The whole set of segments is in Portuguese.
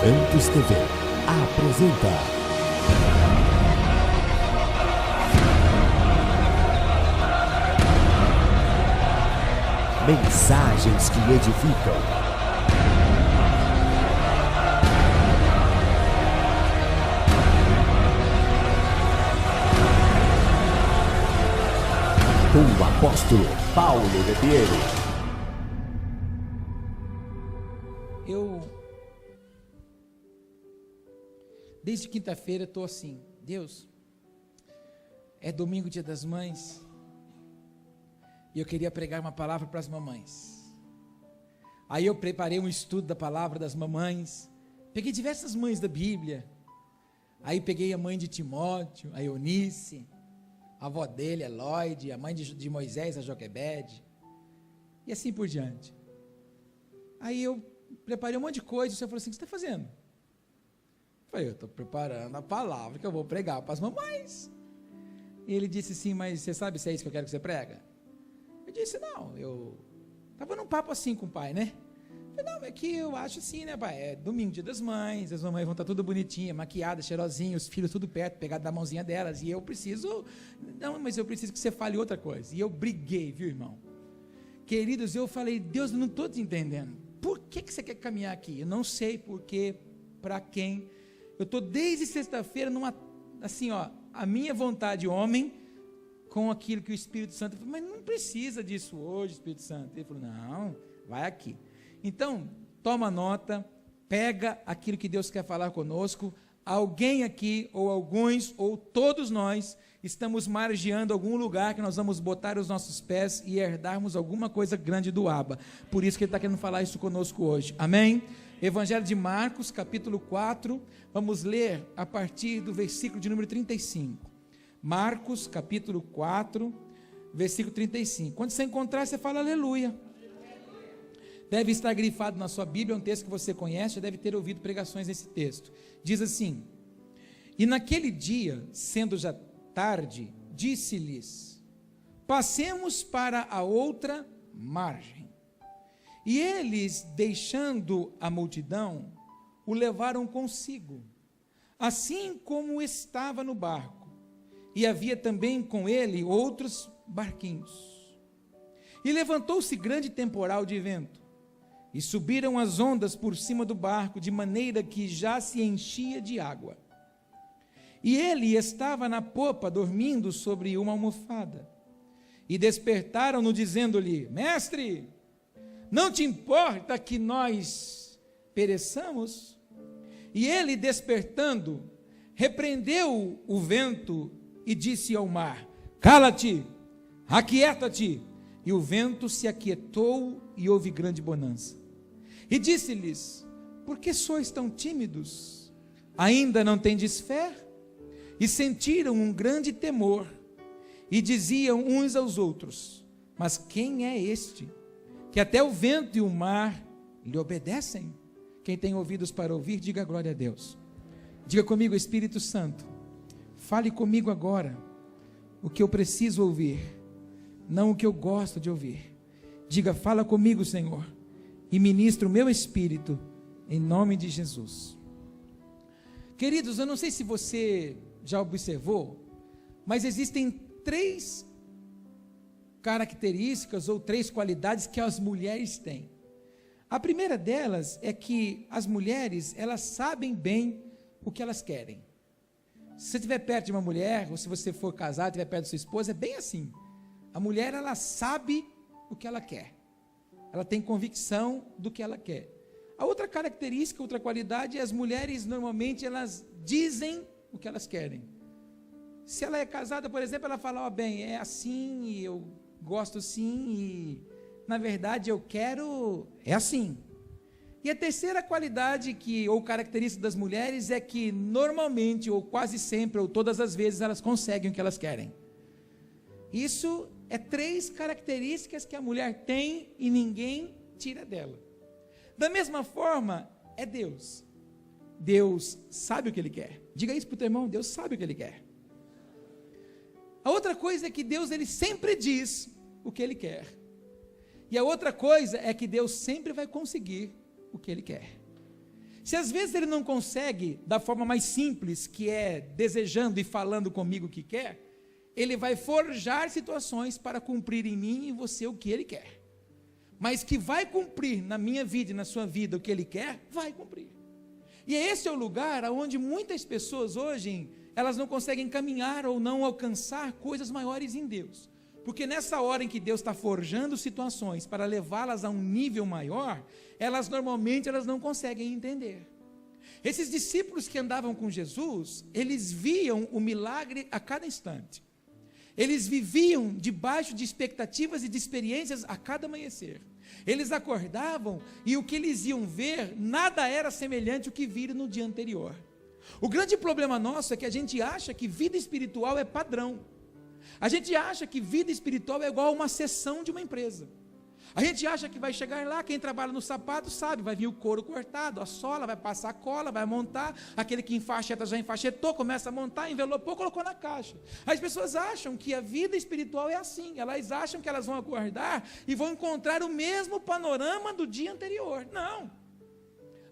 Santos TV apresenta Mensagens que edificam. Com o apóstolo Paulo Ribeiro. Desde quinta-feira estou assim, Deus, é domingo, dia das mães, e eu queria pregar uma palavra para as mamães. Aí eu preparei um estudo da palavra das mamães, peguei diversas mães da Bíblia, aí peguei a mãe de Timóteo, a Eunice, a avó dele, a Lloyd, a mãe de Moisés, a Joquebede, e assim por diante. Aí eu preparei um monte de coisa, e o Senhor falou assim: o que você está fazendo? Eu falei: eu estou preparando a palavra que eu vou pregar para as mamães. E ele disse assim: mas você sabe se é isso que eu quero que você prega? Eu disse: não, eu estava num papo assim com o pai, né? Eu falei: não, é que eu acho assim, né, pai? É domingo, dia das mães, as mamães vão estar tudo bonitinha, maquiadas, cheirosinhas, os filhos tudo perto, pegado da mãozinha delas, e eu preciso, não, mas eu preciso que você fale outra coisa. E eu briguei, viu, irmão? Queridos, eu falei: Deus, eu não estou te entendendo. Por que você quer caminhar aqui? Eu não sei por quê, para quem. Eu estou desde sexta-feira numa, assim, ó, a minha vontade, homem, com aquilo que o Espírito Santo falou: mas não precisa disso hoje, Espírito Santo. Ele falou: não, vai aqui. Então, toma nota, pega aquilo que Deus quer falar conosco. Alguém aqui, ou alguns, ou todos nós, estamos margeando algum lugar que nós vamos botar os nossos pés e herdarmos alguma coisa grande do Abba. Por isso que Ele está querendo falar isso conosco hoje. Amém? Evangelho de Marcos, capítulo 4, vamos ler a partir do versículo de número 35. Marcos, capítulo 4, versículo 35. Quando você encontrar, você fala aleluia. Deve estar grifado na sua Bíblia, é um texto que você conhece, já deve ter ouvido pregações nesse texto. Diz assim: e naquele dia, sendo já tarde, disse-lhes: passemos para a outra margem. E eles, deixando a multidão, o levaram consigo, assim como estava no barco, e havia também com ele outros barquinhos. E levantou-se grande temporal de vento, e subiram as ondas por cima do barco, de maneira que já se enchia de água. E ele estava na popa, dormindo sobre uma almofada. E despertaram-no, dizendo-lhe: mestre, não te importa que nós pereçamos? E ele, despertando, repreendeu o vento e disse ao mar: cala-te, aquieta-te. E o vento se aquietou e houve grande bonança. E disse-lhes: por que sois tão tímidos? Ainda não tendes fé? E sentiram um grande temor, e diziam uns aos outros: mas quem é este, que até o vento e o mar lhe obedecem? Quem tem ouvidos para ouvir, diga glória a Deus. Diga comigo: Espírito Santo, fale comigo agora o que eu preciso ouvir, não o que eu gosto de ouvir. Diga: fala comigo, Senhor, e ministra o meu espírito, em nome de Jesus. Queridos, eu não sei se você já observou, mas existem 3 características ou 3 qualidades que as mulheres têm. A primeira delas é que as mulheres, elas sabem bem o que elas querem. Se você estiver perto de uma mulher, ou se você for casado, estiver perto da sua esposa, é bem assim. A mulher, ela sabe o que ela quer. Ela tem convicção do que ela quer. A outra característica, outra qualidade, é as mulheres, normalmente, elas dizem o que elas querem. Se ela é casada, por exemplo, ela fala: ó, bem, é assim, e eu gosto assim, e na verdade eu quero, é assim. E a terceira qualidade ou característica das mulheres é que normalmente, ou quase sempre, ou todas as vezes, elas conseguem o que elas querem. Isso é 3 características que a mulher tem e ninguém tira dela. Da mesma forma, é Deus. Deus sabe o que Ele quer. Diga isso para o teu irmão: Deus sabe o que Ele quer. A outra coisa é que Deus, Ele sempre diz o que Ele quer. E a outra coisa é que Deus sempre vai conseguir o que Ele quer. Se às vezes ele não consegue da forma mais simples, que é desejando e falando comigo o que quer, ele vai forjar situações para cumprir em mim e em você o que ele quer. Mas que vai cumprir na minha vida e na sua vida o que ele quer, vai cumprir. E esse é o lugar onde muitas pessoas hoje, elas não conseguem caminhar ou não alcançar coisas maiores em Deus. Porque nessa hora em que Deus está forjando situações para levá-las a um nível maior, elas normalmente não conseguem entender. Esses discípulos que andavam com Jesus, eles viam o milagre a cada instante. Eles viviam debaixo de expectativas e de experiências a cada amanhecer. Eles acordavam e o que eles iam ver, nada era semelhante ao que viram no dia anterior. O grande problema nosso é que a gente acha que vida espiritual é padrão. A gente acha que vida espiritual é igual a uma sessão de uma empresa. A gente acha que vai chegar lá, quem trabalha no sapato sabe, vai vir o couro cortado, a sola, vai passar a cola, vai montar, aquele que enfaixeta já enfaixetou, começa a montar, envelopou, colocou na caixa. As pessoas acham que a vida espiritual é assim, elas acham que elas vão acordar e vão encontrar o mesmo panorama do dia anterior. Não.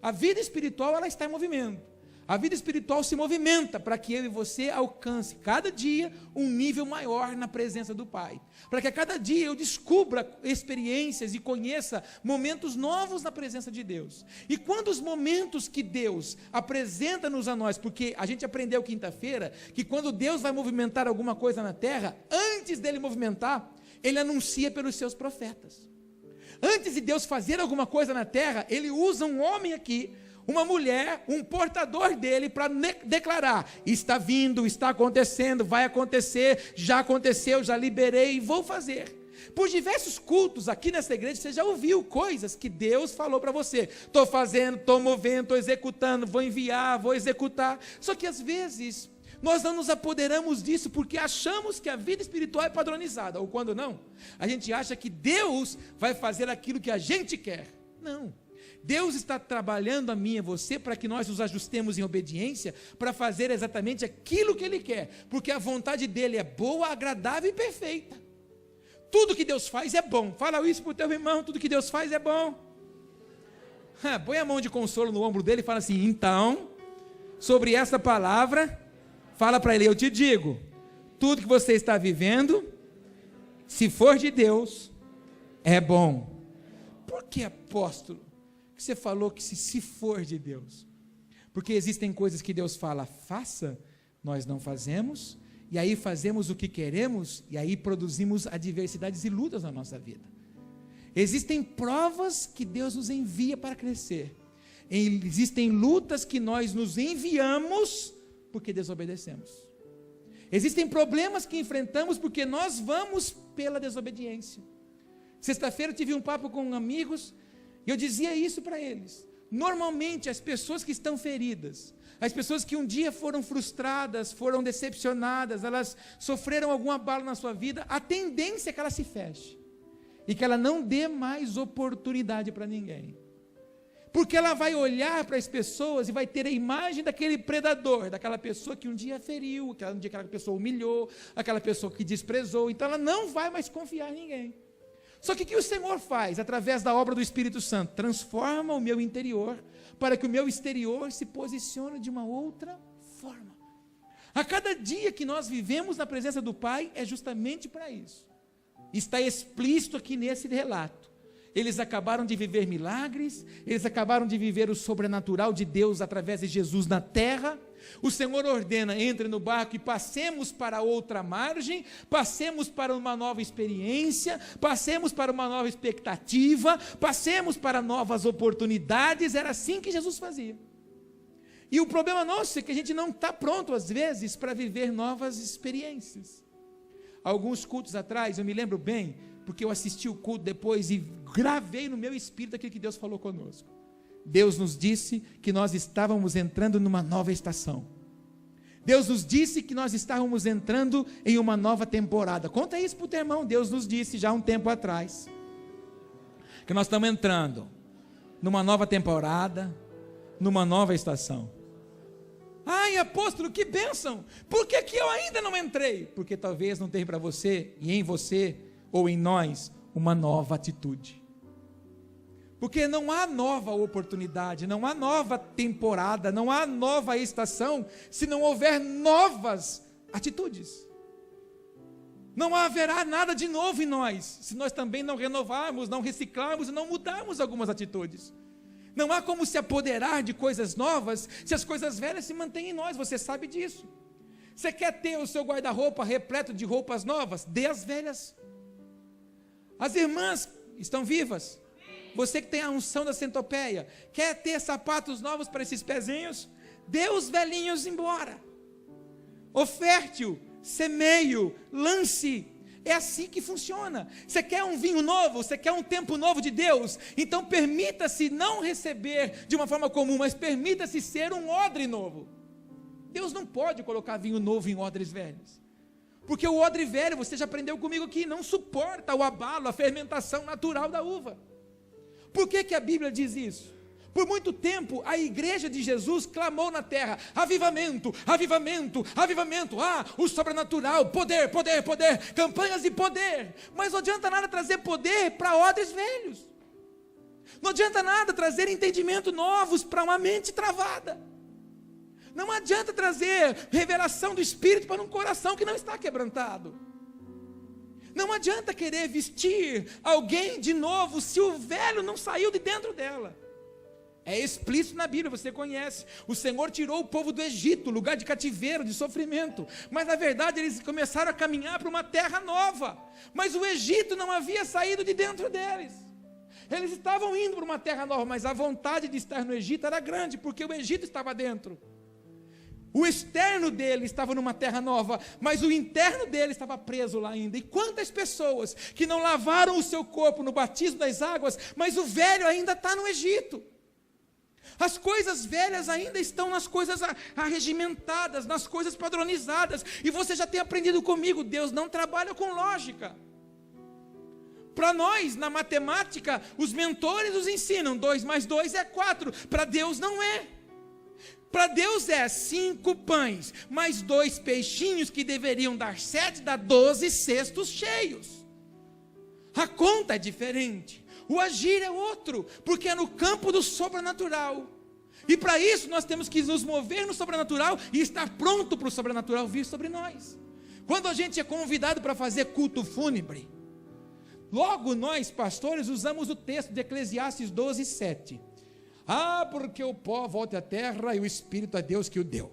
A vida espiritual, ela está em movimento. A vida espiritual se movimenta para que eu e você alcance cada dia um nível maior na presença do Pai. Para que a cada dia eu descubra experiências e conheça momentos novos na presença de Deus. E quando os momentos que Deus apresenta-nos a nós, porque a gente aprendeu quinta-feira, que quando Deus vai movimentar alguma coisa na terra, antes dele movimentar, ele anuncia pelos seus profetas. Antes de Deus fazer alguma coisa na terra, ele usa um homem aqui, uma mulher, um portador dele para declarar, está vindo, está acontecendo, vai acontecer, já aconteceu, já liberei e vou fazer. Por diversos cultos aqui nessa igreja, você já ouviu coisas que Deus falou para você, estou fazendo, estou movendo, estou executando, vou enviar, vou executar, só que às vezes nós não nos apoderamos disso porque achamos que a vida espiritual é padronizada, ou quando não, a gente acha que Deus vai fazer aquilo que a gente quer. Não. Deus está trabalhando a mim e a você para que nós nos ajustemos em obediência para fazer exatamente aquilo que Ele quer, porque a vontade dEle é boa, agradável e perfeita. Tudo que Deus faz é bom. Fala isso para o teu irmão, tudo que Deus faz é bom. Põe a mão de consolo no ombro dele e fala assim, então, sobre essa palavra, fala para ele, eu te digo, tudo que você está vivendo, se for de Deus, é bom. Por que, apóstolo? Você falou que se for de Deus, porque existem coisas que Deus fala, faça, nós não fazemos, e aí fazemos o que queremos, e aí produzimos adversidades e lutas na nossa vida. Existem provas que Deus nos envia para crescer, existem lutas que nós nos enviamos, porque desobedecemos. Existem problemas que enfrentamos, porque nós vamos pela desobediência. Sexta-feira eu tive um papo com amigos, e eu dizia isso para eles. Normalmente as pessoas que estão feridas, as pessoas que um dia foram frustradas, foram decepcionadas, elas sofreram algum abalo na sua vida, a tendência é que ela se feche. E que ela não dê mais oportunidade para ninguém. Porque ela vai olhar para as pessoas e vai ter a imagem daquele predador, daquela pessoa que um dia feriu, um dia aquela pessoa humilhou, aquela pessoa que desprezou, então ela não vai mais confiar em ninguém. Só que o que o Senhor faz, através da obra do Espírito Santo? Transforma o meu interior, para que o meu exterior se posicione de uma outra forma. A cada dia que nós vivemos na presença do Pai, é justamente para isso. Está explícito aqui nesse relato. Eles acabaram de viver milagres, eles acabaram de viver o sobrenatural de Deus através de Jesus na terra. O Senhor ordena, entre no barco e passemos para outra margem, passemos para uma nova experiência, passemos para uma nova expectativa, passemos para novas oportunidades. Era assim que Jesus fazia. E o problema nosso é que a gente não está pronto às vezes para viver novas experiências. Alguns cultos atrás, eu me lembro bem, porque eu assisti o culto depois e gravei no meu espírito aquilo que Deus falou conosco. Deus nos disse que nós estávamos entrando numa nova estação. Deus nos disse que nós estávamos entrando em uma nova temporada. Conta isso para o teu irmão. Deus nos disse já há um tempo atrás que nós estamos entrando numa nova temporada, numa nova estação. Ai, apóstolo, que bênção! Por que eu ainda não entrei? Porque talvez não tenha para você e em você ou em nós uma nova atitude. Porque não há nova oportunidade, não há nova temporada, não há nova estação, se não houver novas atitudes. Não haverá nada de novo em nós, se nós também não renovarmos, não reciclarmos e não mudarmos algumas atitudes. Não há como se apoderar de coisas novas, se as coisas velhas se mantêm em nós, você sabe disso. Você quer ter o seu guarda-roupa repleto de roupas novas? Dê as velhas. As irmãs estão vivas. Você que tem a unção da centopeia, quer ter sapatos novos para esses pezinhos? Dê os velhinhos embora. Oferte-o, semeie-o, lance. É assim que funciona. Você quer um vinho novo? Você quer um tempo novo de Deus? Então permita-se não receber de uma forma comum, mas permita-se ser um odre novo. Deus não pode colocar vinho novo em odres velhos. Porque o odre velho, você já aprendeu comigo aqui, não suporta o abalo, a fermentação natural da uva. Por que a Bíblia diz isso? Por muito tempo a igreja de Jesus clamou na terra: avivamento, avivamento, avivamento, o sobrenatural, poder, poder, poder, campanhas de poder. Mas não adianta nada trazer poder para odres velhos. Não adianta nada trazer entendimento novos para uma mente travada. Não adianta trazer revelação do Espírito para um coração que não está quebrantado. Não adianta querer vestir alguém de novo se o velho não saiu de dentro dela. É explícito na Bíblia, você conhece. O Senhor tirou o povo do Egito, lugar de cativeiro, de sofrimento. Mas na verdade eles começaram a caminhar para uma terra nova. Mas o Egito não havia saído de dentro deles. Eles estavam indo para uma terra nova, mas a vontade de estar no Egito era grande, porque o Egito estava dentro. O externo dele estava numa terra nova, mas o interno dele estava preso lá ainda. E quantas pessoas que não lavaram o seu corpo no batismo das águas, mas o velho ainda está no Egito. As coisas velhas ainda estão nas coisas arregimentadas, nas coisas padronizadas. E você já tem aprendido comigo, Deus não trabalha com lógica. Para nós, na matemática, os mentores nos ensinam, 2 mais 2 é 4. Para Deus não é. Para Deus é 5 pães, mais 2 peixinhos que deveriam dar 7, dá 12 cestos cheios. A conta é diferente, o agir é outro, porque é no campo do sobrenatural. E para isso nós temos que nos mover no sobrenatural e estar pronto para o sobrenatural vir sobre nós. Quando a gente é convidado para fazer culto fúnebre, logo nós, pastores, usamos o texto de Eclesiastes 12, 7. Porque o pó volta à terra e o Espírito a Deus que o deu.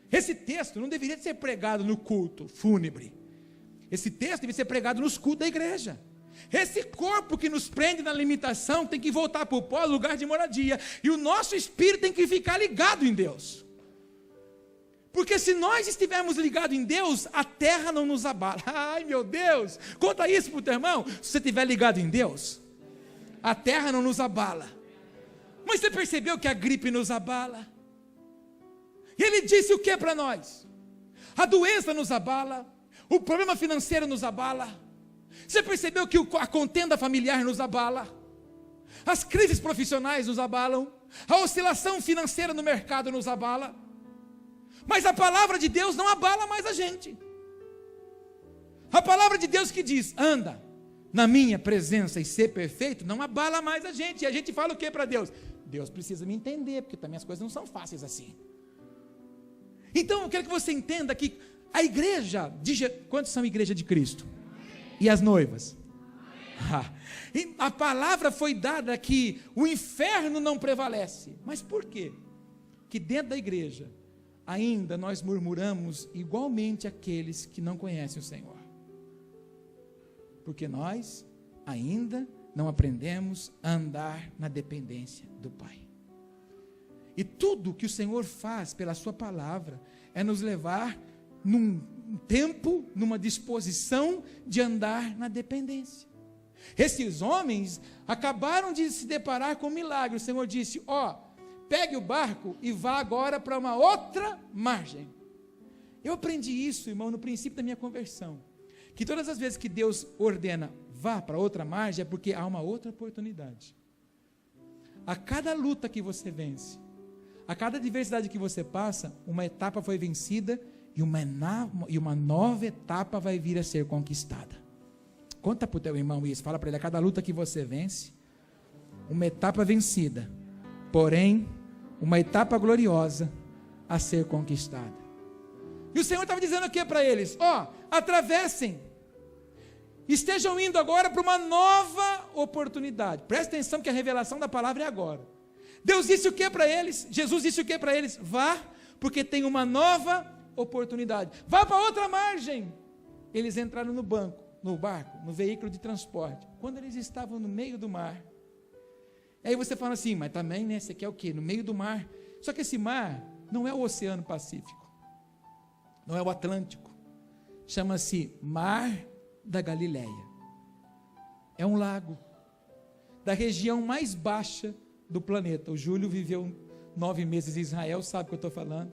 Esse texto não deveria ser pregado no culto fúnebre. Esse texto deve ser pregado nos cultos da igreja. Esse corpo que nos prende na limitação tem que voltar para o pó, lugar de moradia. E o nosso espírito tem que ficar ligado em Deus. Porque se nós estivermos ligados em Deus, a terra não nos abala. Ai meu Deus, conta isso para o teu irmão. Se você estiver ligado em Deus, a terra não nos abala. Mas você percebeu que a gripe nos abala? E ele disse o que para nós? A doença nos abala, o problema financeiro nos abala. Você percebeu que a contenda familiar nos abala? As crises profissionais nos abalam, a oscilação financeira no mercado nos abala. Mas a palavra de Deus não abala mais a gente. A palavra de Deus que diz, anda na minha presença e ser perfeito, não abala mais a gente. E a gente fala o que para Deus? Deus precisa me entender, porque também as coisas não são fáceis assim. Então eu quero que você entenda que a igreja, quantos são igreja de Cristo? E as noivas? E a palavra foi dada que o inferno não prevalece. Mas por quê? Que dentro da igreja, ainda nós murmuramos igualmente aqueles que não conhecem o Senhor. Porque nós ainda não aprendemos a andar na dependência do Pai. E tudo que o Senhor faz pela sua palavra é nos levar num tempo, numa disposição de andar na dependência. Esses homens acabaram de se deparar com um milagre. O Senhor disse, pegue o barco e vá agora para uma outra margem. Eu aprendi isso, irmão, no princípio da minha conversão. Que todas as vezes que Deus ordena, vá para outra margem, é porque há uma outra oportunidade. A cada luta que você vence, a cada adversidade que você passa, uma etapa foi vencida e uma nova etapa vai vir a ser conquistada. Conta para o teu irmão isso, fala para ele, a cada luta que você vence, uma etapa vencida, porém, uma etapa gloriosa a ser conquistada. E o Senhor estava dizendo o que para eles? Atravessem, estejam indo agora para uma nova oportunidade. Presta atenção que a revelação da palavra é agora. Deus disse o que para eles? Jesus disse o que para eles? Vá, porque tem uma nova oportunidade. Vá para outra margem. Eles entraram no barco, no veículo de transporte. Quando eles estavam no meio do mar, aí você fala assim, mas também, né, você quer o quê? No meio do mar. Só que esse mar não é o Oceano Pacífico, não é o Atlântico, chama-se Mar da Galileia. É um lago da região mais baixa do planeta. O Júlio viveu 9 meses em Israel, sabe o que eu estou falando,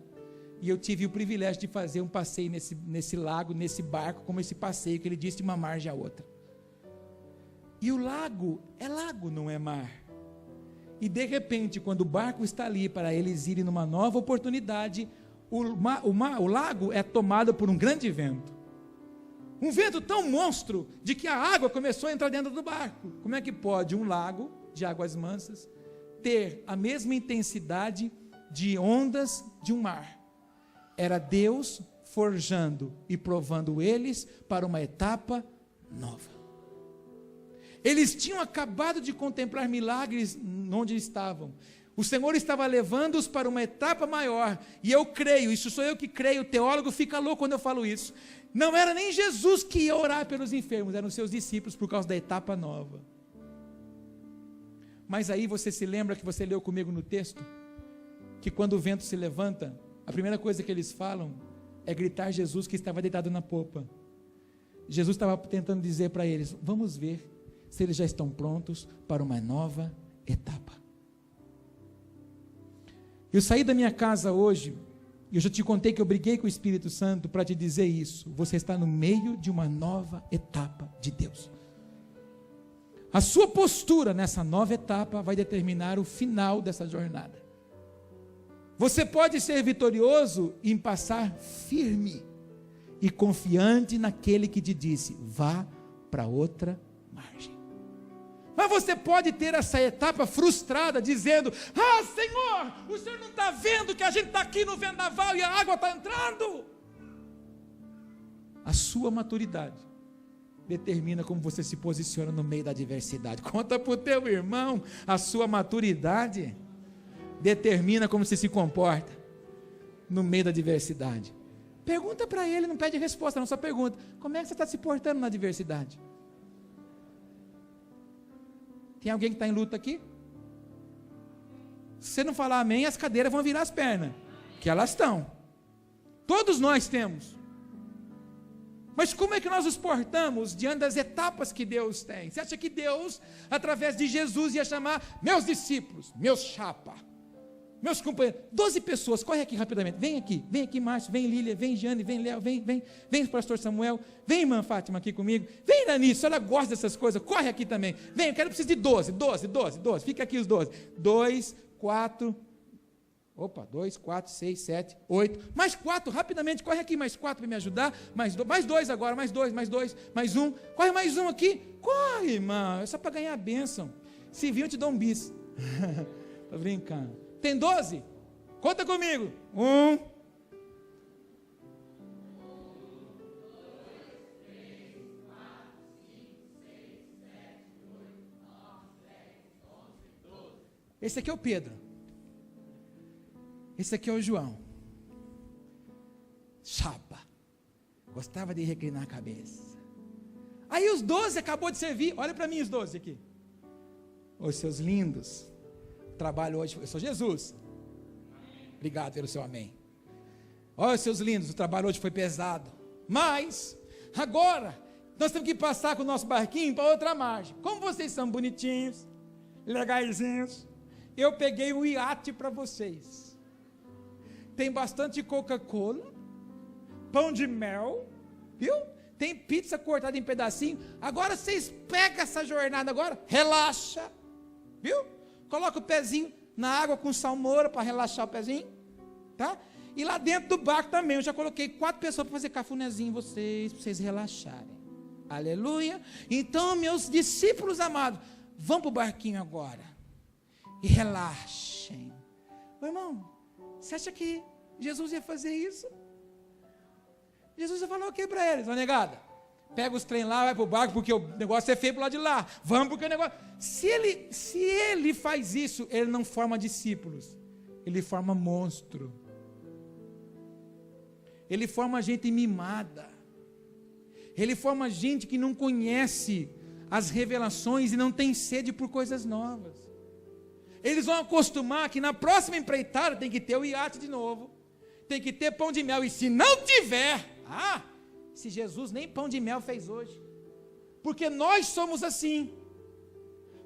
e eu tive o privilégio de fazer um passeio nesse lago, nesse barco, como esse passeio que ele disse de uma margem à outra. E o lago é lago, não é mar. E de repente, quando o barco está ali para eles irem numa nova oportunidade, o lago é tomado por um grande vento. Um vento tão monstro de que a água começou a entrar dentro do barco. Como é que pode um lago de águas mansas ter a mesma intensidade de ondas de um mar? Era Deus forjando e provando eles para uma etapa nova. Eles tinham acabado de contemplar milagres onde estavam. O Senhor estava levando-os para uma etapa maior. E eu creio, isso sou eu que creio, o teólogo fica louco quando eu falo isso. Não era nem Jesus que ia orar pelos enfermos, eram os seus discípulos por causa da etapa nova. Mas aí você se lembra que você leu comigo no texto? Que quando o vento se levanta, a primeira coisa que eles falam é gritar Jesus que estava deitado na popa. Jesus estava tentando dizer para eles, vamos ver se eles já estão prontos para uma nova etapa. Eu saí da minha casa hoje, e eu já te contei que eu briguei com o Espírito Santo para te dizer isso. Você está no meio de uma nova etapa de Deus. A sua postura nessa nova etapa vai determinar o final dessa jornada. Você pode ser vitorioso em passar firme e confiante naquele que te disse, vá para outra margem. Mas você pode ter essa etapa frustrada, dizendo, Senhor, o Senhor não está vendo que a gente está aqui no vendaval e a água está entrando? A sua maturidade determina como você se posiciona no meio da adversidade. Conta para o teu irmão, a sua maturidade determina como você se comporta no meio da adversidade. Pergunta para ele, não pede resposta, não, só pergunta, como é que você está se portando na adversidade? Tem alguém que está em luta aqui? Se você não falar amém, as cadeiras vão virar as pernas, que elas estão. Todos nós temos. Mas como é que nós nos portamos diante das etapas que Deus tem? Você acha que Deus, através de Jesus, ia chamar meus discípulos, meus chapa, meus companheiros, 12 pessoas, corre aqui rapidamente, vem aqui Márcio, vem Lília, vem Jane, vem Léo, vem pastor Samuel, vem irmã Fátima aqui comigo, vem Iranice, ela gosta dessas coisas, corre aqui também, vem, eu preciso de 12, fica aqui os 12, 2, 4, 6, 7, 8, mais 4, rapidamente, corre aqui, mais 4 para me ajudar, mais 2 agora, mais 2, mais 1, corre mais um aqui, corre irmão, é só para ganhar a bênção, se vir eu te dou um bis, tô brincando. Tem 12? Conta comigo. 1, 2, 3, 4, 5, 6, 7, 8, 9, 10, 11, 12. Esse aqui é o Pedro. Esse aqui é o João. Chapa. Gostava de reclinar a cabeça. Aí os 12 acabou de servir. Olha para mim os 12 aqui. Os seus lindos. Trabalho hoje, eu sou Jesus. Obrigado pelo seu amém. Olha seus lindos, o trabalho hoje foi pesado, mas agora nós temos que passar com o nosso barquinho para outra margem. Como vocês são bonitinhos, legaizinhos, eu peguei um iate para vocês. Tem bastante Coca-Cola, pão de mel, viu? Tem pizza cortada em pedacinho. Agora vocês pegam essa jornada agora, relaxa, viu? Coloca o pezinho na água com salmoura para relaxar o pezinho, tá? E lá dentro do barco também, eu já coloquei 4 pessoas para fazer cafunézinho em vocês, para vocês relaxarem. Aleluia. Então, meus discípulos amados, vão para o barquinho agora. e relaxem. Meu irmão, você acha que Jesus ia fazer isso? Jesus ia falar o que para eles? Ó, negada, pega os trem lá, vai para o barco, porque o negócio é feio para o lado de lá. Vamos, porque o negócio... Se ele faz isso, ele não forma discípulos. Ele forma monstro. Ele forma gente mimada. Ele forma gente que não conhece as revelações e não tem sede por coisas novas. Eles vão acostumar que na próxima empreitada tem que ter o iate de novo. Tem que ter pão de mel. E se não tiver, se Jesus nem pão de mel fez hoje. Porque nós somos assim.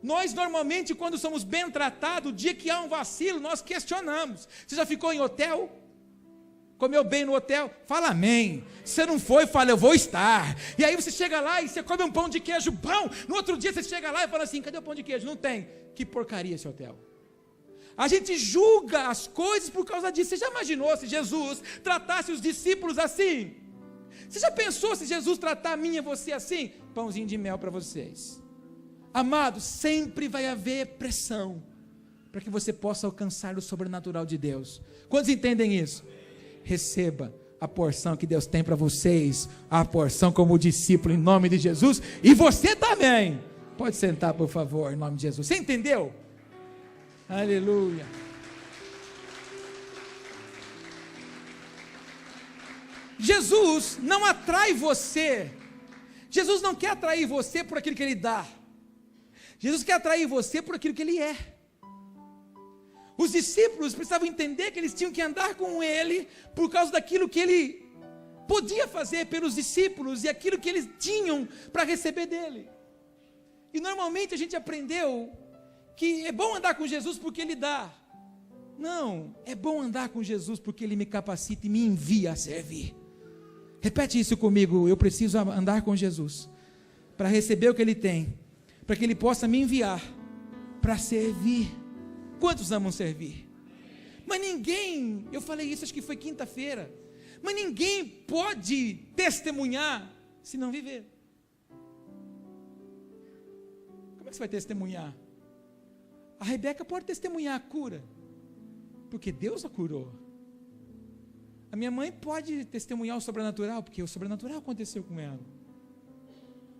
Nós normalmente, quando somos bem tratados, o dia que há um vacilo, nós questionamos. Você já ficou em hotel? Comeu bem no hotel? Fala amém. Se não foi, fala eu vou estar. E aí você chega lá e você come um pão de queijo bom. No outro dia você chega lá e fala assim, cadê o pão de queijo? Não tem. Que porcaria esse hotel. A gente julga as coisas por causa disso. Você já imaginou se Jesus tratasse os discípulos assim? Você já pensou se Jesus tratar a mim e você assim? Pãozinho de mel para vocês. Amado, sempre vai haver pressão para que você possa alcançar o sobrenatural de Deus. Quantos entendem isso? Receba a porção que Deus tem para vocês, a porção como discípulo em nome de Jesus, e você também. Pode sentar, por favor, em nome de Jesus. Você entendeu? Aleluia. Jesus não atrai você. Jesus não quer atrair você por aquilo que Ele dá. Jesus quer atrair você por aquilo que Ele é. Os discípulos precisavam entender que eles tinham que andar com Ele por causa daquilo que Ele podia fazer pelos discípulos e aquilo que eles tinham para receber dEle. E normalmente a gente aprendeu que é bom andar com Jesus porque Ele dá. Não, é bom andar com Jesus porque Ele me capacita e me envia a servir. Repete isso comigo, eu preciso andar com Jesus para receber o que Ele tem, para que Ele possa me enviar para servir. Quantos amam servir? Mas ninguém, eu falei isso acho que foi quinta-feira, mas ninguém pode testemunhar se não viver. Como é que você vai testemunhar? A Rebeca pode testemunhar a cura, porque Deus a curou. A minha mãe pode testemunhar o sobrenatural, porque o sobrenatural aconteceu com ela.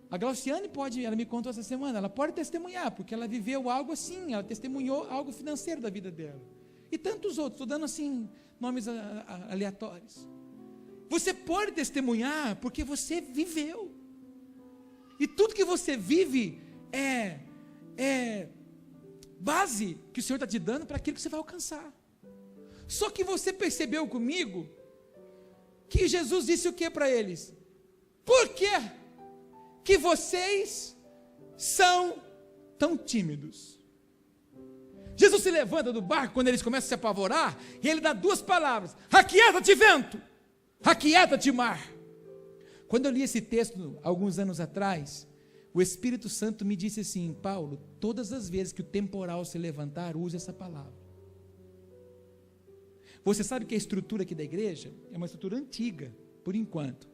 A Glauciane pode, ela me contou essa semana, ela pode testemunhar, porque ela viveu algo assim, ela testemunhou algo financeiro da vida dela. E tantos outros, estou dando assim, nomes aleatórios. Você pode testemunhar, porque você viveu. E tudo que você vive é base que o Senhor está te dando para aquilo que você vai alcançar. Só que você percebeu comigo, que Jesus disse o que para eles? Por quê? Que vocês são tão tímidos. Jesus se levanta do barco quando eles começam a se apavorar, e ele dá duas palavras: aquieta-te vento, aquieta-te mar. Quando eu li esse texto alguns anos atrás, o Espírito Santo me disse assim: Paulo, todas as vezes que o temporal se levantar, use essa palavra. Você sabe que a estrutura aqui da igreja é uma estrutura antiga, por enquanto.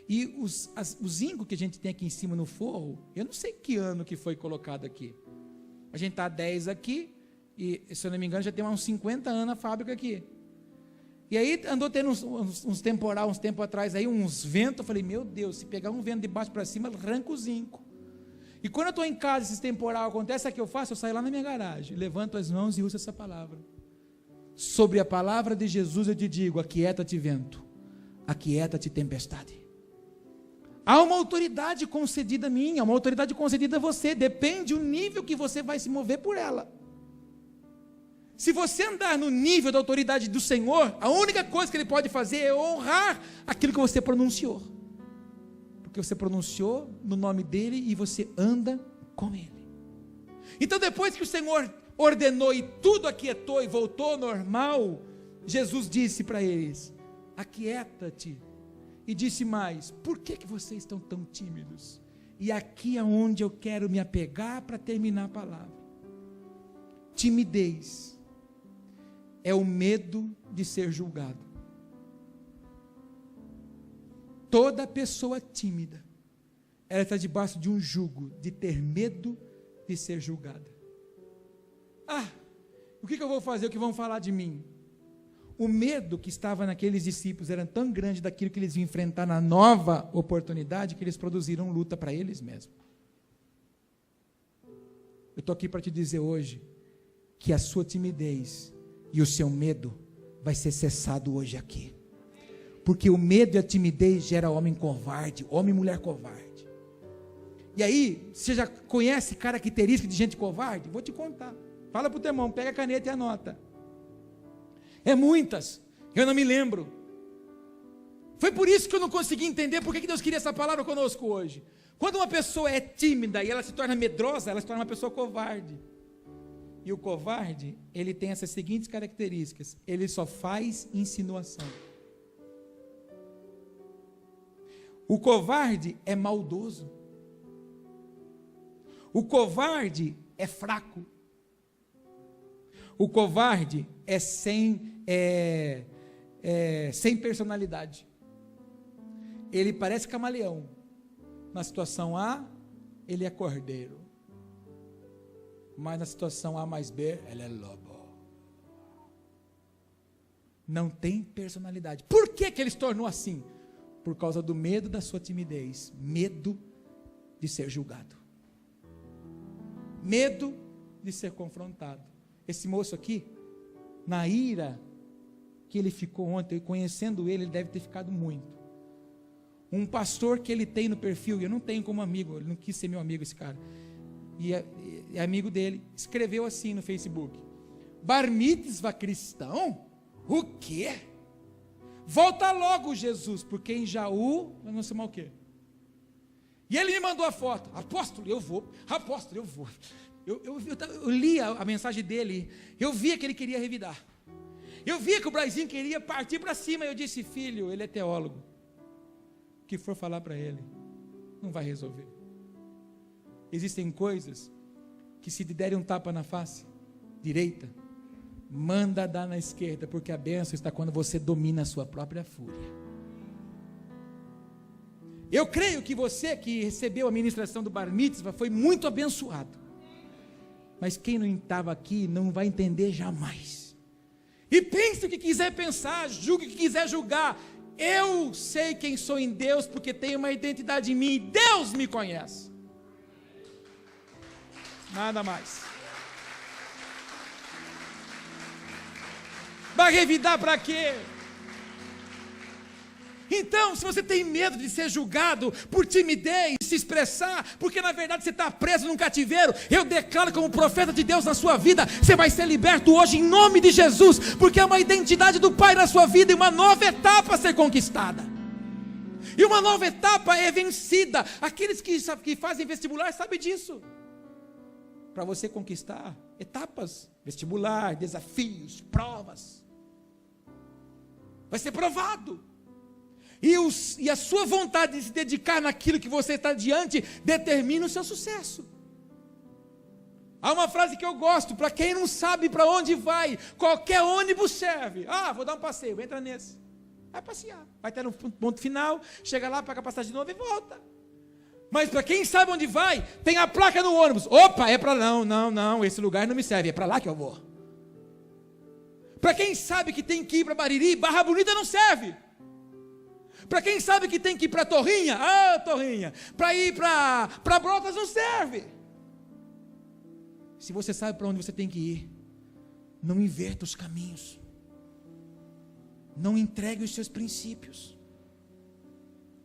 E os zincos que a gente tem aqui em cima no forro, eu não sei que ano que foi colocado aqui. A gente está há 10 aqui, e se eu não me engano já tem uns 50 anos a fábrica aqui. E aí andou tendo uns temporal, uns tempos atrás, aí uns ventos, eu falei, meu Deus, se pegar um vento de baixo para cima, arranca o zinco. E quando eu estou em casa, esses temporal acontece, sabe o que eu faço? Eu saio lá na minha garagem, levanto as mãos e uso essa palavra. Sobre a palavra de Jesus eu te digo, aquieta-te vento, aquieta-te tempestade. Há uma autoridade concedida a mim, há uma autoridade concedida a você, depende do nível que você vai se mover por ela. Se você andar no nível da autoridade do Senhor, a única coisa que Ele pode fazer é honrar aquilo que você pronunciou, porque você pronunciou no nome dEle e você anda com Ele. Então depois que o Senhor ordenou e tudo aquietou e voltou ao normal, Jesus disse para eles, aquieta-te. E disse mais, por que vocês estão tão tímidos? E aqui é onde eu quero me apegar para terminar a palavra. Timidez é o medo de ser julgado. Toda pessoa tímida, ela está debaixo de um jugo de ter medo de ser julgada. o que eu vou fazer? O que vão falar de mim? O medo que estava naqueles discípulos era tão grande daquilo que eles iam enfrentar na nova oportunidade, que eles produziram luta para eles mesmos. Eu estou aqui para te dizer hoje, que a sua timidez e o seu medo vai ser cessado hoje aqui. Porque o medo e a timidez gera homem covarde, homem e mulher covarde. E aí, você já conhece características de gente covarde? Vou te contar. Fala para o teu irmão, pega a caneta e anota. É muitas, eu não me lembro. Foi por isso que eu não consegui entender por que Deus queria essa palavra conosco hoje. Quando uma pessoa é tímida e ela se torna medrosa, ela se torna uma pessoa covarde. E o covarde, ele tem essas seguintes características: ele só faz insinuação. O covarde é maldoso. O covarde é fraco. O covarde é sem personalidade. Ele parece camaleão. Na situação A, ele é cordeiro. Mas na situação A mais B, ele é lobo. Não tem personalidade. Por que ele se tornou assim? Por causa do medo da sua timidez. Medo de ser julgado. Medo de ser confrontado. Esse moço aqui, na ira que ele ficou ontem, conhecendo ele deve ter ficado muito. Um pastor que ele tem no perfil, eu não tenho como amigo, ele não quis ser meu amigo esse cara, e é amigo dele, escreveu assim no Facebook: Bar mitzvah cristão? O quê? Volta logo, Jesus, porque em Jaú, nós vamos chamar o quê? E ele me mandou a foto: apóstolo, eu vou, apóstolo, eu vou. Eu li a mensagem dele, eu via que ele queria revidar, eu via que o Brasil queria partir para cima. Eu disse: filho, ele é teólogo, o que for falar para ele, não vai resolver. Existem coisas que, se te derem um tapa na face direita, manda dar na esquerda, porque a bênção está quando você domina a sua própria fúria. Eu creio que você que recebeu a ministração do Bar Mitzvah foi muito abençoado, mas quem não estava aqui não vai entender jamais. E pense o que quiser pensar, julgue o que quiser julgar. Eu sei quem sou em Deus, porque tenho uma identidade em mim, e Deus me conhece. Nada mais. Vai revidar para quê? Então, se você tem medo de ser julgado por timidez, se expressar, porque na verdade você está preso num cativeiro, eu declaro como profeta de Deus na sua vida, você vai ser liberto hoje em nome de Jesus, porque é uma identidade do Pai na sua vida e uma nova etapa a ser conquistada. E uma nova etapa é vencida. Aqueles que fazem vestibular sabem disso. Para você conquistar etapas, vestibular, desafios, provas, vai ser provado. E a sua vontade de se dedicar naquilo que você está diante determina o seu sucesso. Há uma frase que eu gosto: para quem não sabe para onde vai, qualquer ônibus serve. Vou dar um passeio, entra nesse. Vai passear, vai até no ponto final, chega lá, paga a passagem de novo e volta. Mas para quem sabe onde vai, tem a placa no ônibus: opa, é para não, esse lugar não me serve, é para lá que eu vou. Para quem sabe que tem que ir para Bariri, Barra Bonita não serve. Para quem sabe que tem que ir para Torrinha, Torrinha, para ir para Brotas não serve. Se você sabe para onde você tem que ir, não inverta os caminhos, não entregue os seus princípios,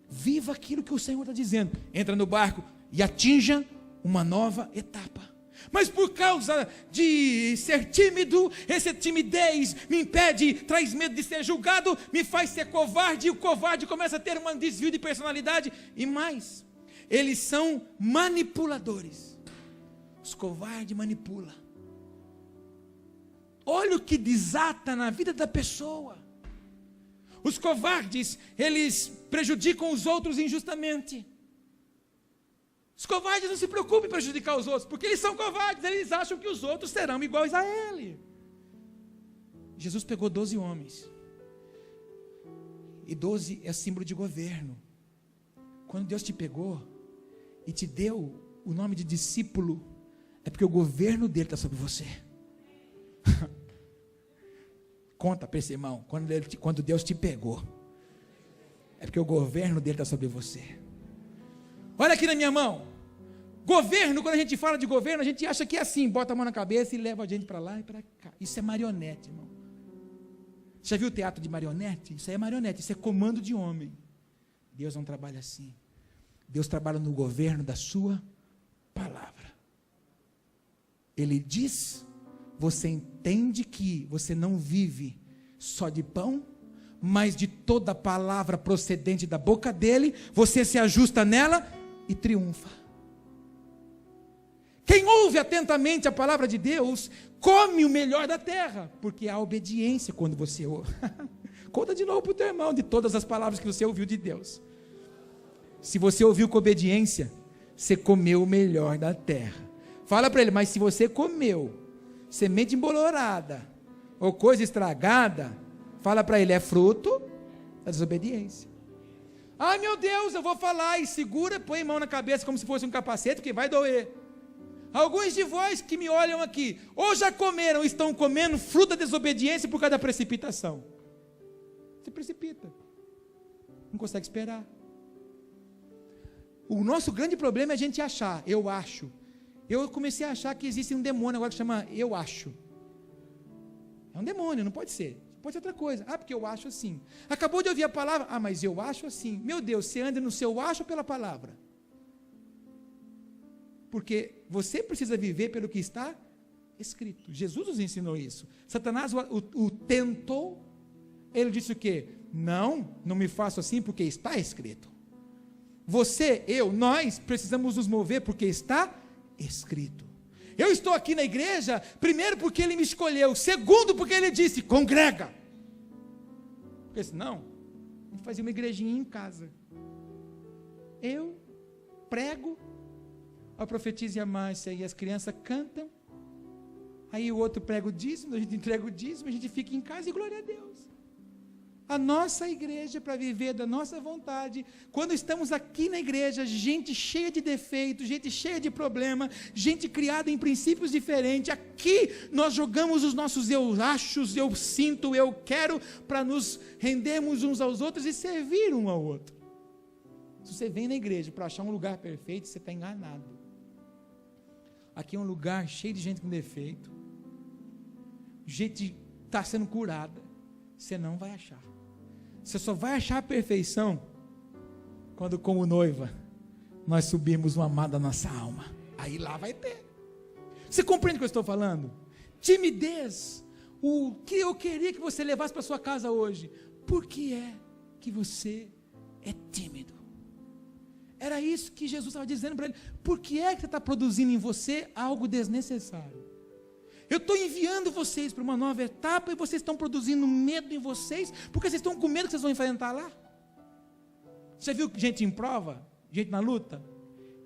viva aquilo que o Senhor está dizendo, entra no barco e atinja uma nova etapa. Mas por causa de ser tímido, essa timidez me impede, traz medo de ser julgado, me faz ser covarde, e o covarde começa a ter um desvio de personalidade, e mais, eles são manipuladores. Os covardes manipulam. Olha o que desata na vida da pessoa. Os covardes, eles prejudicam os outros injustamente. Os covardes não se preocupam em prejudicar os outros, porque eles são covardes, eles acham que os outros serão iguais a ele. Jesus pegou 12 homens, e 12 é símbolo de governo. Quando Deus te pegou e te deu o nome de discípulo, é porque o governo dele está sobre você. Conta para esse irmão, quando Deus te pegou, é porque o governo dele está sobre você. Olha aqui na minha mão. Governo, quando a gente fala de governo, a gente acha que é assim, bota a mão na cabeça e leva a gente para lá e para cá. Isso é marionete, irmão. Já viu o teatro de marionete? Isso aí é marionete, isso é comando de homem. Deus não trabalha assim. Deus trabalha no governo da sua palavra. Ele diz, você entende que você não vive só de pão, mas de toda palavra procedente da boca dele, você se ajusta nela e triunfa. Quem ouve atentamente a palavra de Deus, come o melhor da terra, porque há obediência quando você ouve. Conta de novo para o teu irmão, de todas as palavras que você ouviu de Deus. Se você ouviu com obediência, você comeu o melhor da terra. Fala para ele, mas se você comeu semente embolorada, ou coisa estragada, fala para ele, é fruto da desobediência. Ai meu Deus, eu vou falar, e segura, põe a mão na cabeça como se fosse um capacete, porque vai doer. Alguns de vós que me olham aqui, ou já comeram, estão comendo fruto da desobediência por causa da precipitação. Você precipita, não consegue esperar. O nosso grande problema é a gente achar, eu acho. Eu comecei a achar que existe um demônio agora que chama eu acho. É um demônio, não pode ser. Pode ser outra coisa. Ah, porque eu acho assim. Acabou de ouvir a palavra, ah, mas eu acho assim. Meu Deus, você anda no seu acho pela palavra. Porque você precisa viver pelo que está escrito. Jesus nos ensinou isso. Satanás o tentou. Ele disse o quê? Não me faço assim porque está escrito. Você, eu, nós precisamos nos mover porque está escrito. Eu estou aqui na igreja, primeiro porque ele me escolheu, segundo porque ele disse, congrega. Porque senão, a gente fazia uma igrejinha em casa. Eu prego, a profetiza e a Márcia e as crianças cantam, aí o outro prega o dízimo, a gente entrega o dízimo, a gente fica em casa e glória a Deus. A nossa igreja, para viver da nossa vontade, quando estamos aqui na igreja, gente cheia de defeitos, gente cheia de problema, gente criada em princípios diferentes, aqui nós jogamos os nossos eu achos, eu sinto, eu quero, para nos rendermos uns aos outros e servir um ao outro. Se você vem na igreja para achar um lugar perfeito, você está enganado. Aqui é um lugar cheio de gente com defeito, gente está sendo curada, você não vai achar. Você só vai achar a perfeição quando, como noiva, nós subirmos o amado da nossa alma. Aí lá vai ter. Você compreende o que eu estou falando? Timidez. O que eu queria que você levasse para sua casa hoje. Por que é que você é tímido? Era isso que Jesus estava dizendo para ele. Por que é que você está produzindo em você algo desnecessário? Eu estou enviando vocês para uma nova etapa e vocês estão produzindo medo em vocês, porque vocês estão com medo que vocês vão enfrentar lá. Você viu gente em prova, gente na luta?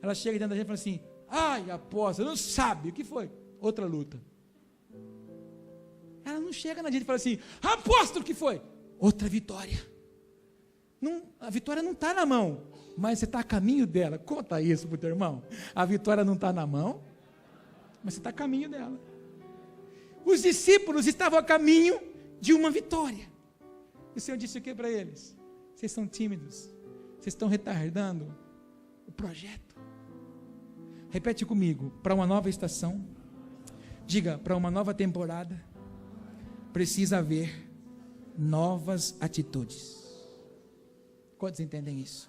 Ela chega dentro da gente e fala assim, ai apóstolo, não sabe, o que foi? Outra luta. Ela não chega na gente e fala assim, apóstolo, o que foi? Outra vitória. Não, a vitória não está na mão, mas você está a caminho dela. Conta isso para o teu irmão. A vitória não está na mão, mas você está a caminho dela. Os discípulos estavam a caminho de uma vitória. E o Senhor disse o que para eles? Vocês são tímidos, vocês estão retardando o projeto. Repete comigo, para uma nova estação, diga, para uma nova temporada, precisa haver novas atitudes. Quantos entendem isso?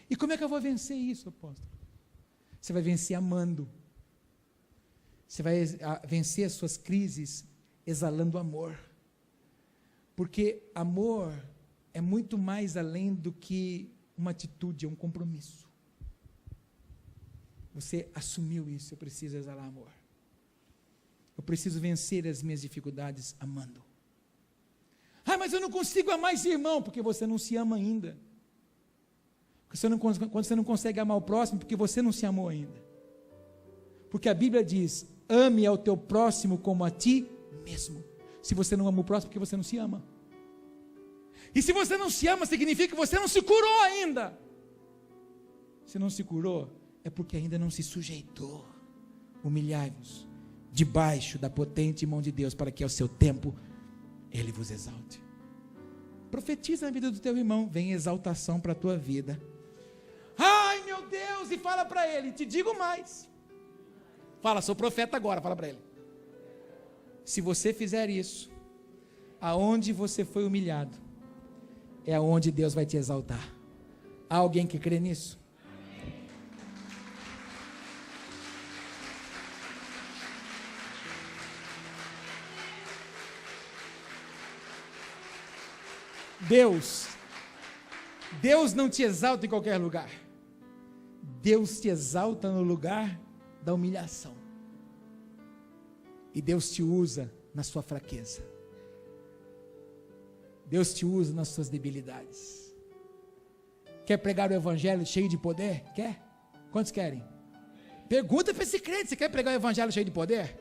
E como é que eu vou vencer isso, apóstolo? Você vai vencer amando. Você vai vencer as suas crises exalando amor. Porque amor é muito mais além do que uma atitude, é um compromisso. Você assumiu isso, eu preciso exalar amor. Eu preciso vencer as minhas dificuldades amando. Ah, mas eu não consigo amar esse irmão, porque você não se ama ainda. Quando você não consegue amar o próximo, porque você não se amou ainda. Porque a Bíblia diz, ame ao teu próximo como a ti mesmo. Se você não ama o próximo, porque você não se ama. E se você não se ama, significa que você não se curou ainda. Se não se curou, é porque ainda não se sujeitou. Humilhai-vos debaixo da potente mão de Deus, para que ao seu tempo Ele vos exalte. Profetiza na vida do teu irmão, vem exaltação para a tua vida. Ai meu Deus, e fala para ele, te digo mais. Fala, sou profeta agora, fala para ele. Se você fizer isso, aonde você foi humilhado, é aonde Deus vai te exaltar. Há alguém que crê nisso? Deus não te exalta em qualquer lugar. Deus te exalta no lugar da humilhação. E Deus te usa na sua fraqueza. Deus te usa nas suas debilidades. Quer pregar o evangelho cheio de poder? Quer? Quantos querem? Pergunta para esse crente, você quer pregar o evangelho cheio de poder?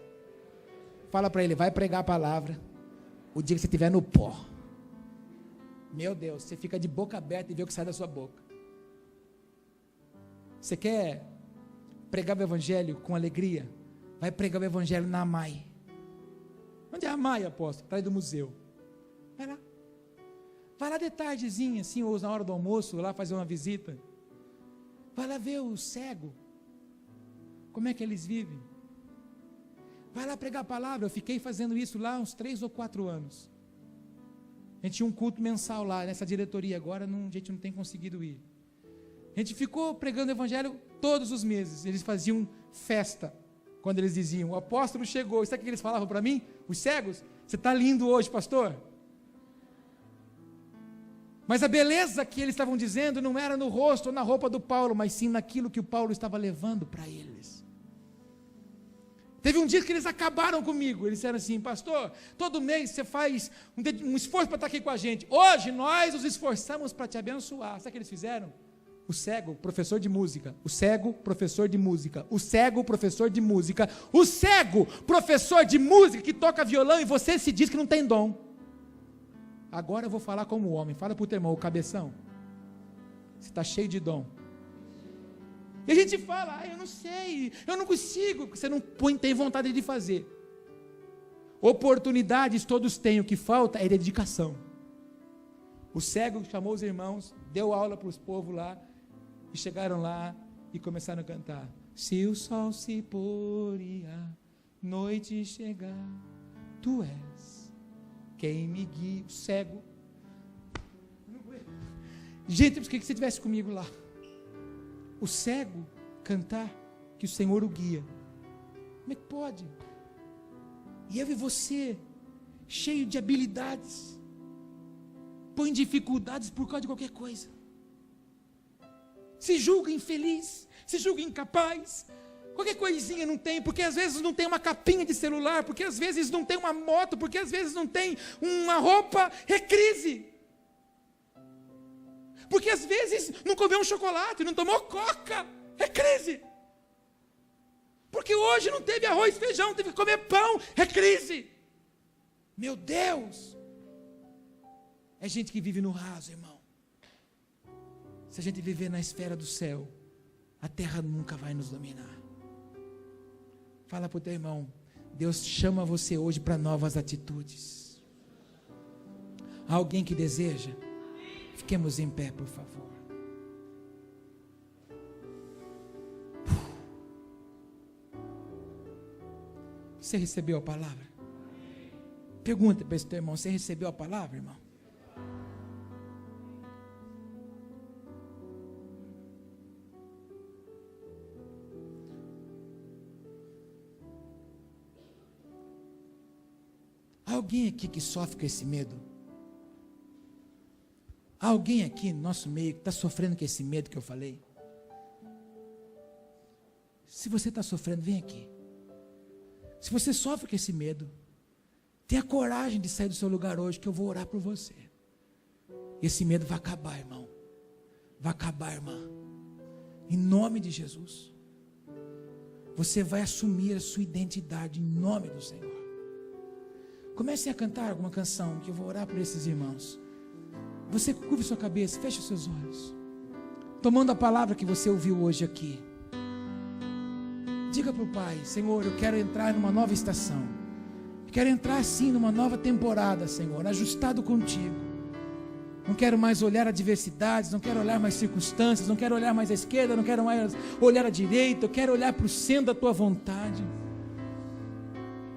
Fala para ele, vai pregar a palavra o dia que você estiver no pó. Meu Deus, você fica de boca aberta e vê o que sai da sua boca. Você quer pregar o evangelho com alegria? Vai pregar o evangelho na AMAI. Onde é a AMAI, apóstolo? Atrás do museu. Vai lá. Vai lá de tardezinha, assim, ou na hora do almoço, lá fazer uma visita. Vai lá ver o cego. Como é que eles vivem? Vai lá pregar a palavra. Eu fiquei fazendo isso lá uns 3 ou 4 anos. A gente tinha um culto mensal lá, nessa diretoria, agora a gente não tem conseguido ir. A gente ficou pregando o evangelho todos os meses, eles faziam festa, quando eles diziam, o apóstolo chegou, sabe o que eles falavam para mim? Os cegos, você está lindo hoje, pastor? Mas a beleza que eles estavam dizendo não era no rosto ou na roupa do Paulo, mas sim naquilo que o Paulo estava levando para eles. Teve um dia que eles acabaram comigo, eles disseram assim, pastor, todo mês você faz um esforço para estar aqui com a gente, hoje nós nos esforçamos para te abençoar. Sabe o que eles fizeram? O cego, professor de música, o cego, professor de música, o cego, professor de música, o cego, professor de música que toca violão e você se diz que não tem dom. Agora eu vou falar como homem, fala para o teu irmão, o cabeção, você está cheio de dom. E a gente fala, eu não sei, eu não consigo, você não tem vontade de fazer. Oportunidades todos têm, o que falta é dedicação. O cego chamou os irmãos, deu aula para os povos lá, e chegaram lá e começaram a cantar. Se o sol se pôr e a noite chegar, tu és quem me guia. O cego. Gente, eu queria que você estivesse comigo lá. O cego cantar que o Senhor o guia. Como é que pode? E eu e você, cheio de habilidades, põe dificuldades por causa de qualquer coisa. Se julga infeliz, se julga incapaz. Qualquer coisinha não tem, porque às vezes não tem uma capinha de celular, porque às vezes não tem uma moto, porque às vezes não tem uma roupa, é crise. Porque às vezes não comeu um chocolate, não tomou coca, é crise. Porque hoje não teve arroz e feijão, teve que comer pão, é crise. Meu Deus! É gente que vive no raso, irmão. Se a gente viver na esfera do céu, a terra nunca vai nos dominar. Fala para o teu irmão, Deus chama você hoje para novas atitudes. Há alguém que deseja? Fiquemos em pé, por favor. Você recebeu a palavra? Pergunta para esse teu irmão, você recebeu a palavra, irmão? Há alguém aqui que sofre com esse medo? Há alguém aqui no nosso meio que está sofrendo com esse medo que eu falei? Se você está sofrendo, vem aqui. Se você sofre com esse medo, tenha coragem de sair do seu lugar hoje, que eu vou orar por você. Esse medo vai acabar, irmão. Vai acabar, irmã. Em nome de Jesus. Você vai assumir a sua identidade em nome do Senhor. Comecem a cantar alguma canção, que eu vou orar por esses irmãos. Você curve sua cabeça, feche os seus olhos. Tomando a palavra que você ouviu hoje aqui. Diga para o Pai: Senhor, eu quero entrar numa nova estação. Eu quero entrar sim numa nova temporada, Senhor, ajustado contigo. Não quero mais olhar adversidades, não quero olhar mais circunstâncias, não quero olhar mais à esquerda, não quero mais olhar à direita, eu quero olhar para o centro da tua vontade.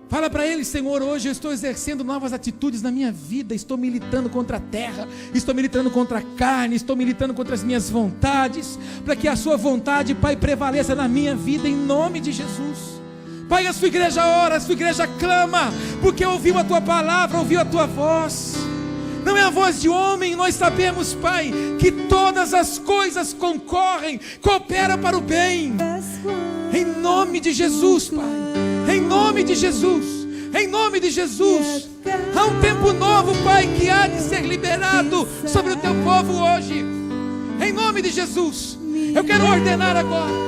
Fala para ele: Senhor, hoje eu estou exercendo novas atitudes na minha vida, estou militando contra a terra, estou militando contra a carne, estou militando contra as minhas vontades, para que a sua vontade, Pai, prevaleça na minha vida, em nome de Jesus. Pai, a sua igreja ora, a sua igreja clama, porque ouviu a tua palavra, ouviu a tua voz. Não é a voz de homem. Nós sabemos, Pai, que todas as coisas cooperam para o bem. Em nome de Jesus, Pai, em nome de Jesus, em nome de Jesus. Há um tempo novo, Pai, que há de ser liberado sobre o teu povo hoje. Em nome de Jesus, eu quero ordenar agora.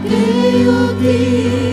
Creio que